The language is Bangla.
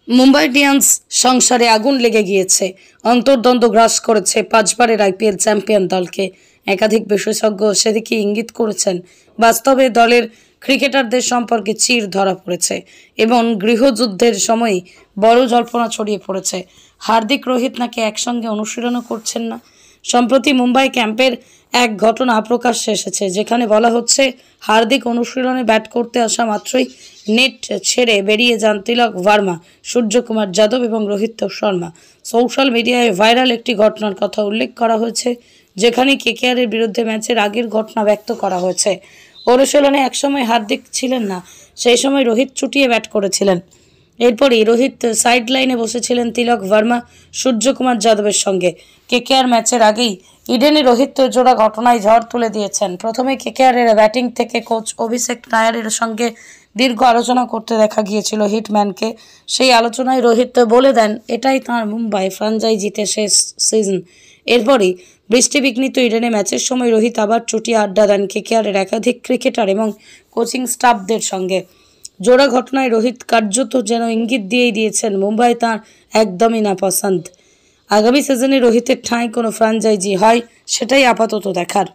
মুম্বাই ইন্ডিয়ান্স সংসারে আগুন লেগে গিয়েছে। অন্তর্দ্বন্দ্ব গ্রাস করেছে 5 বারের আইপিএল চ্যাম্পিয়ন দলকে। একাধিক বিশেষজ্ঞ সেদিকে ইঙ্গিত করেছেন বাস্তবে দলের ক্রিকেটারদের সম্পর্কে চির ধরা পড়েছে এবং গৃহযুদ্ধের সময়ই বড় জল্পনা ছড়িয়ে পড়েছে। হার্দিক রোহিত নাকি একসঙ্গে অনুশীলনও করছেন না। সম্প্রতি মুম্বাই ক্যাম্পের এক ঘটনা প্রকাশ্যে এসেছে, যেখানে বলা হচ্ছে হার্দিক অনুশীলনে ব্যাট করতে আসা মাত্রই নেট ছেড়ে বেরিয়ে যান তিলক ভার্মা, সূর্যকুমার যাদব এবং রোহিত শর্মা। সোশ্যাল মিডিয়ায় ভাইরাল একটি ঘটনার কথা উল্লেখ করা হয়েছে, যেখানে কেকেআরের বিরুদ্ধে ম্যাচের আগের ঘটনা ব্যক্ত করা হয়েছে। অনুশীলনে একসময় হার্দিক ছিলেন না, সেই সময় রোহিত চুটিয়ে ব্যাট করেছিলেন। এরপরই রোহিত সাইড লাইনে বসেছিলেন তিলক ভার্মা, সূর্যকুমার যাদবের সঙ্গে। কেকেআর ম্যাচের আগেই ইডেনে রোহিত জোড়া ঘটনায় ঝড় তুলে দিয়েছেন। প্রথমে কেকেআরের ব্যাটিং থেকে কোচ অভিষেক নায়ারের সঙ্গে দীর্ঘ আলোচনা করতে দেখা গিয়েছিল হিটম্যানকে। সেই আলোচনায় রোহিত বলে দেন এটাই তাঁর মুম্বাই ফ্র্যাঞ্চাইজিতে শেষ সিজন। এরপরই বৃষ্টিবিঘ্নিত ইডেনে ম্যাচের সময় রোহিত আবার চুটিয়ে আড্ডা দেন কেকেআরের একাধিক ক্রিকেটার এবং কোচিং স্টাফদের সঙ্গে। জোড়া ঘটনায় রোহিত কার্যত যেন ইঙ্গিত দিয়েই দিয়েছেন মুম্বাই তাঁর একদমই নাপসন্দ। আগামী সিজনে রোহিতের ঠাঁই কোনো ফ্র্যাঞ্চাইজি হয়, সেটাই আপাতত দেখার।